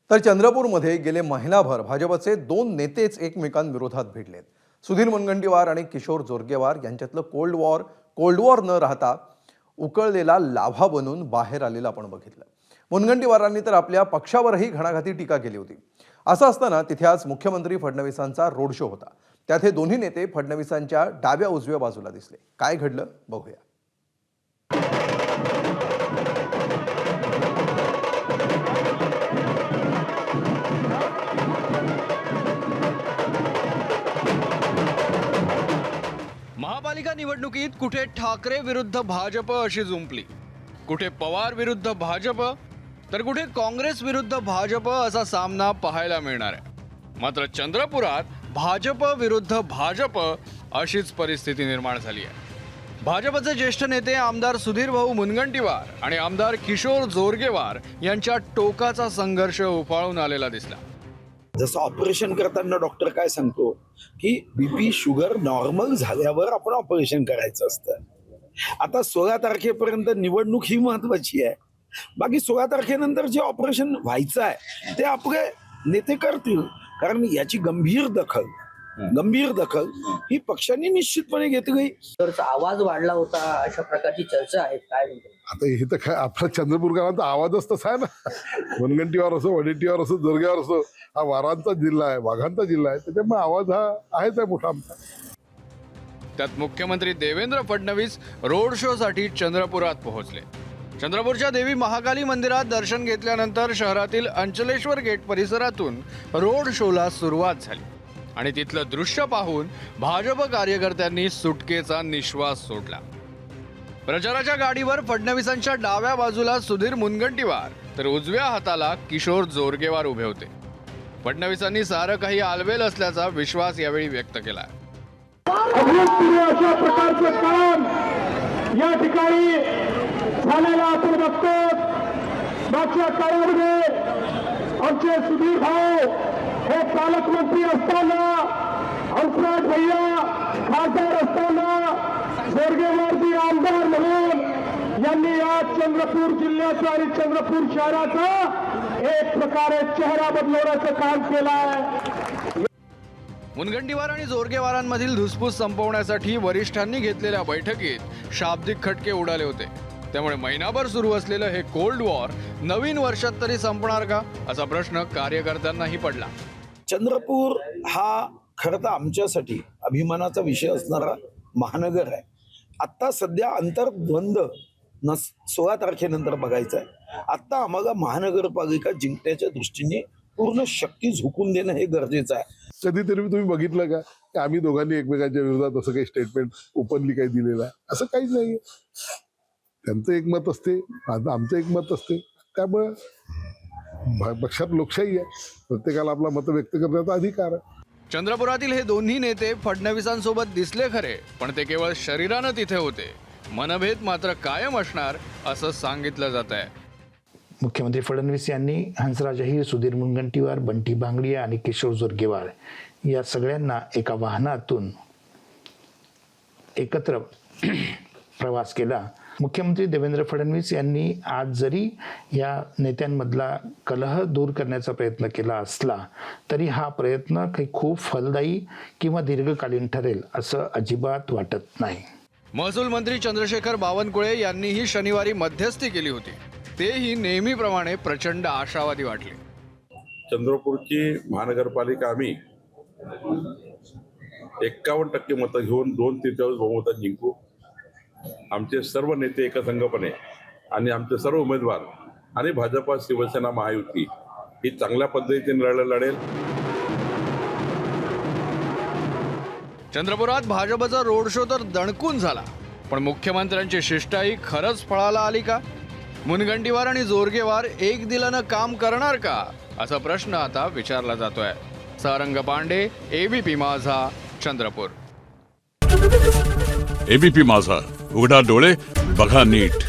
तर चंद्रपूरमध्ये गेले महिनाभर भाजपचे दोन नेतेच एकमेकांविरोधात भिडलेत. सुधीर मुनगंटीवार आणि किशोर जोरगेवार यांच्यातलं कोल्ड वॉर न राहता उकळलेला लाव्हा बनून बाहेर आलेलं आपण बघितलं. मुनगंटीवारांनी तर आपल्या पक्षावरही घणाघाती टीका केली होती. असं असताना तिथे आज मुख्यमंत्री फडणवीसांचा रोड शो होता. त्यात हे दोन्ही नेते फडणवीसांच्या डाव्या उजव्या बाजूला दिसले. काय घडलं बघूया. महापालिका निवडणुकीत कुठे ठाकरे विरुद्ध भाजप अशी जुंपली, कुठे पवार विरुद्ध भाजप, तर कुठे काँग्रेस विरुद्ध भाजप असा सामना पाहायला मिळणार आहे. मात्र चंद्रपुरात भाजप विरुद्ध भाजप अशीच परिस्थिती निर्माण झाली आहे. भाजपचे ज्येष्ठ नेते आमदार सुधीर भाऊ मुनगंटीवार आणि आमदार किशोर जोरगेवार यांच्या टोकाचा संघर्ष उफाळून आलेला दिसला. जसं ऑपरेशन करताना डॉक्टर काय सांगतो की बीपी शुगर नॉर्मल झाल्यावर आपण ऑपरेशन करायचं असतं. आता 16 तारखेपर्यंत निवडणूक ही महत्वाची आहे. बाकी 16 तारखेनंतर जे ऑपरेशन व्हायचं आहे ते आपले नेते करतील, कारण याची गंभीर दखल ही पक्षांनी निश्चितपणे घेतली. तर आवाज वाढला होता, अशा प्रकारची चर्चा आहे. काय म्हणतो आता हे तर काय आपला चंद्रपूरकरांचा आवाजच तसा आहे ना. मुनगंटीवार असो, वडेट्टीवार असो, जोरगेवार असो, हा वारांचा जिल्हा आहे, वाघांचा जिल्हा आहे, त्याच्यामुळे आवाज हा आहेच आहे मोठा आमचा. त्यात मुख्यमंत्री देवेंद्र फडणवीस रोड शो साठी चंद्रपुरात पोहोचले. चंद्रपूरच्या देवी महाकाली मंदिरात दर्शन घेतल्यानंतर शहरातील अंचलेश्वर गेट परिसरातून रोड शोला सुरुवात झाली आणि तिथलं दृश्य पाहून भाजप कार्यकर्त्यांनी सुटकेचा निश्वास सोडला. प्रचाराच्या गाडीवर फडणवीसांच्या डाव्या बाजूला सुधीर मुनगंटीवार तर उजव्या हाताला किशोर जोरगेवार उभे होते. फडणवीसांनी सारं काही आलबेल असल्याचा विश्वास यावेळी व्यक्त केला. अशा प्रकारचं काम या ठिकाणी झालेलं आपण बघतो. मागच्या काळामध्ये आमचे सुधीर भाऊ हे पालकमंत्री असताना, हंसराज भैया खासदार असताना, जोरगेवारजी आमदार म्हणून यांनी या चंद्रपूर जिल्ह्याचा आणि चंद्रपूर शहराचा एक प्रकारे चेहरा बदलवण्याचं काम केलं आहे. मुनगंटीवार आणि जोरगेवारांमधील धुसफूस संपवण्यासाठी वरिष्ठांनी घेतलेल्या बैठकीत शाब्दिक खटके उडाले होते. त्यामुळे महिनाभर सुरू असलेलं हे कोल्ड वॉर नवीन वर्षात तरी संपणार का, असा प्रश्न कार्यकर्त्यांनाही पडला. चंद्रपूर हा खरं तर आमच्यासाठी अभिमानाचा विषय असणारा महानगर आहे. आत्ता सध्या अंतर्द्वंद 16 तारखेनंतर बघायचं आहे. आत्ता आम्हाला महानगरपालिका जिंकण्याच्या दृष्टीने पूर्ण शक्ती झुकून देणं हे गरजेचं आहे. कधीतरी तुम्ही बघितलं का की आम्ही दोघांनी एकमेकांच्या विरोधात असं काही स्टेटमेंट ओपनली काही दिलेलं आहे? असं काहीच नाहीये. त्यांचं एक मत असते, आमचं एक मत असते. त्यामुळे पक्षात लोकशाही आहे, प्रत्येकाला आपला मत व्यक्त करण्याचा अधिकार आहे. चंद्रपुरातील हे दोन्ही नेते फडणवीसांसोबत दिसले खरे, पण ते केवळ शरीरानं तिथे होते. मनभेद मात्र कायम असणार असं सांगितलं जात आहे. मुख्यमंत्री फडणवीस यांनी हंसराज अहिर, सुधीर मुनगंटीवार, बंटी बांगडिया आणि किशोर जोरगेवार या सगळ्यांना एका वाहनातून एकत्र प्रवास केला. मुख्यमंत्री देवेंद्र फडणवीस यांनी आज जरी या नेत्यांमधला कलह दूर करण्याचा प्रयत्न केला असला तरी हा प्रयत्न काही खूप फलदायी किंवा दीर्घकालीन ठरेल असं अजिबात वाटत नाही. महसूल मंत्री चंद्रशेखर बावनकुळे यांनीही शनिवारी मध्यस्थी केली होती. तेही नेहमीप्रमाणे प्रचंड आशावादी वाटले. चंद्रपूरची महानगरपालिका आम्ही 51% मतं घेऊन 2/3 बहुमतात जिंकू. आमचे सर्व नेते एकसंघपणे आणि आमचे सर्व उमेदवार आणि भाजपा शिवसेना महायुती ही चांगल्या पद्धतीने लढेल. चंद्रपुरात भाजपचा रोड शो तर दणकून झाला, पण मुख्यमंत्र्यांची शिष्टाई खरंच फळाला आली का? मुनगंटीवार आणि जोरगेवार एक दिलानं काम करणार का, असा प्रश्न आता विचारला जातोय. सारंग पांडे, एबीपी माझा, चंद्रपूर. एबीपी माझा, उघडा डोळे बघा नीट.